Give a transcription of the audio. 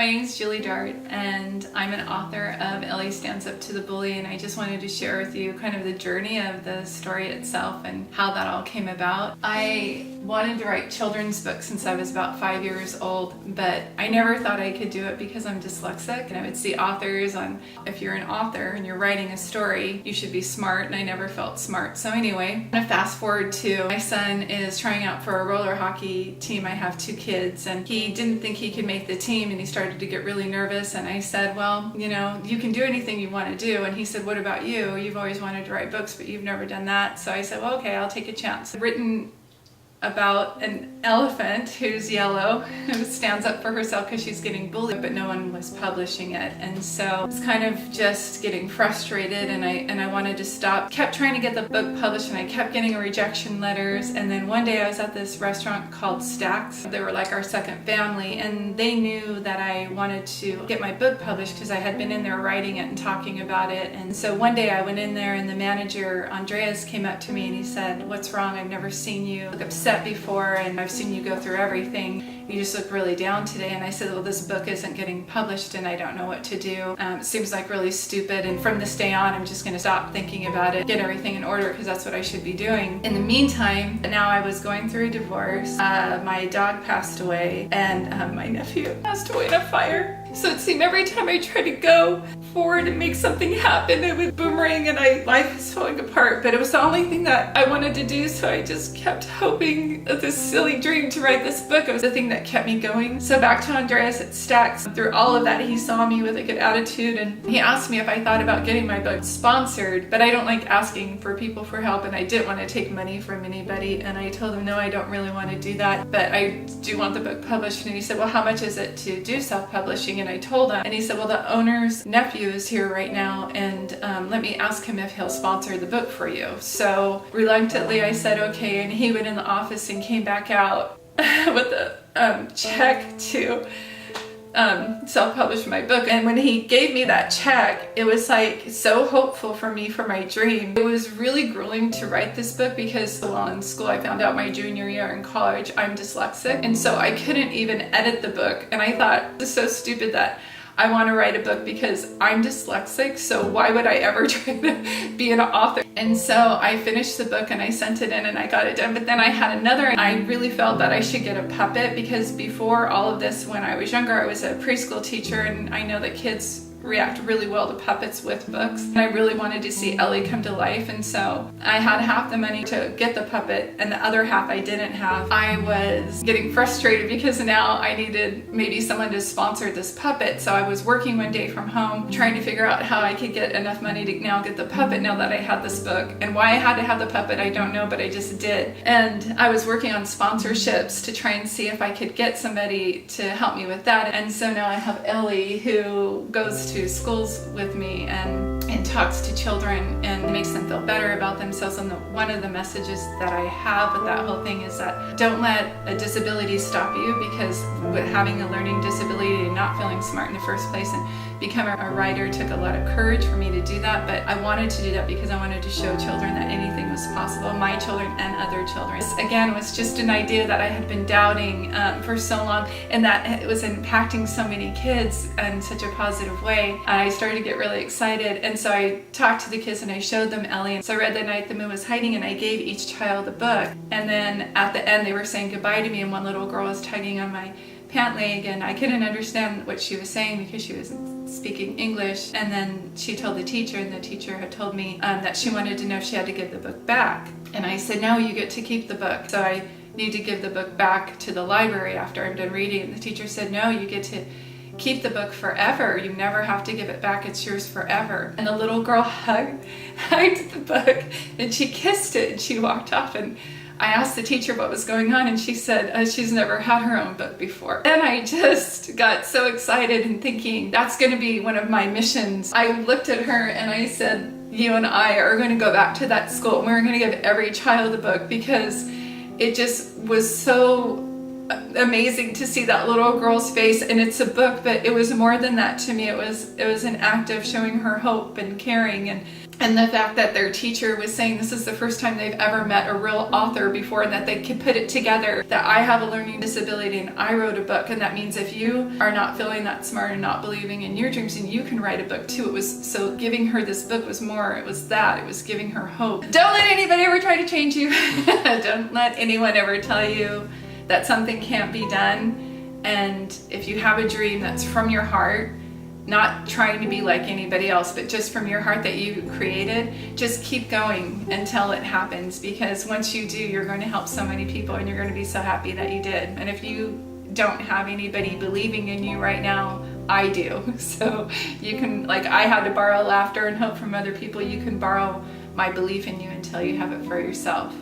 My name is Julie Dart, and I'm an author of Ellie Stands Up to the Bully, and I just wanted to share with you kind of the journey of the story itself and how that all came about. I wanted to write children's books since I was about 5 years old, but I never thought I could do it because I'm dyslexic, and I would see authors on, if you're an author and you're writing a story, you should be smart, and I never felt smart. So anyway, I'm gonna fast forward to my son is trying out for a roller hockey team. I have 2 kids, and he didn't think he could make the team, and he started to get really nervous, and I said, well, you know, you can do anything you want to do. And he said, what about you? You've always wanted to write books, but you've never done that. So I said, well, okay, I'll take a chance. I've written about an elephant who's yellow, who stands up for herself because she's getting bullied, but no one was publishing it. And so it's kind of just getting frustrated, and I wanted to stop. Kept trying to get the book published, and I kept getting rejection letters. And then one day I was at this restaurant called Stacks. They were like our second family, and they knew that I wanted to get my book published because I had been in there writing it and talking about it. And so one day I went in there, and the manager, Andreas, came up to me and he said, what's wrong? I've never seen you look upset before, and I've seen you go through everything. You just look really down today. And I said, well, this book isn't getting published and I don't know what to do. It seems like really stupid, and from this day on I'm just going to stop thinking about it, get everything in order, because that's what I should be doing. In the meantime, now I was going through a divorce. My dog passed away, and my nephew passed away in a fire. So it seemed every time I tried to go forward and make something happen, it would boomerang, and life was falling apart. But it was the only thing that I wanted to do, so I just kept hoping of this silly dream to write this book. It was the thing that kept me going. So back to Andreas at Stacks. Through all of that, he saw me with a good attitude, and he asked me if I thought about getting my book sponsored. But I don't like asking for people for help, and I didn't want to take money from anybody. And I told him, no, I don't really want to do that, but I do want the book published. And he said, well, how much is it to do self-publishing? And I told him, and he said, well, the owner's nephew is here right now, and let me ask him if he'll sponsor the book for you. So reluctantly I said okay, and he went in the office and came back out with a check to self-publish my book. And when he gave me that check, it was like so hopeful for me for my dream. It was really grueling to write this book because while in school, I found out my junior year in college I'm dyslexic, and so I couldn't even edit the book. And I thought, this is so stupid that I want to write a book because I'm dyslexic, so why would I ever try to be an author? And so I finished the book and I sent it in and I got it done. But then I had another, and I really felt that I should get a puppet, because before all of this, when I was younger, I was a preschool teacher, and I know that kids react really well to puppets with books. And I really wanted to see Ellie come to life, and so I had half the money to get the puppet and the other half I didn't have. I was getting frustrated because now I needed maybe someone to sponsor this puppet. So I was working one day from home trying to figure out how I could get enough money to now get the puppet now that I had this book. And why I had to have the puppet, I don't know, but I just did. And I was working on sponsorships to try and see if I could get somebody to help me with that. And so now I have Ellie, who goes to schools with me and talks to children and makes them feel better about themselves. And one of the messages that I have with that whole thing is that don't let a disability stop you, because with having a learning disability and not feeling smart in the first place and becoming a writer took a lot of courage for me to do that. But I wanted to do that because I wanted to show children that anything was possible, my children and other children. This, again, was just an idea that I had been doubting for so long, and that it was impacting so many kids in such a positive way. I started to get really excited, and so I talked to the kids and I showed them Ellie. And so I read The Night the Moon Was Hiding, and I gave each child a book. And then at the end they were saying goodbye to me, and one little girl was tugging on my pant leg, and I couldn't understand what she was saying because she wasn't speaking English. And then she told the teacher, and the teacher had told me that she wanted to know if she had to give the book back. And I said, no, you get to keep the book. So I need to give the book back to the library after I'm done reading. And the teacher said, no, you get to keep the book forever. You never have to give it back. It's yours forever. And the little girl hugged the book, and she kissed it, and she walked off. And I asked the teacher what was going on, and she said she's never had her own book before. And I just got so excited and thinking, that's going to be one of my missions. I looked at her and I said, you and I are going to go back to that school, and we're going to give every child a book, because it just was so amazing to see that little girl's face. And it's a book, but it was more than that to me. It was an act of showing her hope and caring, and the fact that their teacher was saying this is the first time they've ever met a real author before, and that they could put it together, that I have a learning disability and I wrote a book, and that means if you are not feeling that smart and not believing in your dreams, and you can write a book too. It was, so giving her this book was more, it was giving her hope. Don't let anybody ever try to change you. Don't let anyone ever tell you that something can't be done. And if you have a dream that's from your heart, not trying to be like anybody else, but just from your heart that you created, just keep going until it happens, because once you do, you're going to help so many people, and you're going to be so happy that you did. And if you don't have anybody believing in you right now, I do. So you can, like I had to borrow laughter and hope from other people, you can borrow my belief in you until you have it for yourself.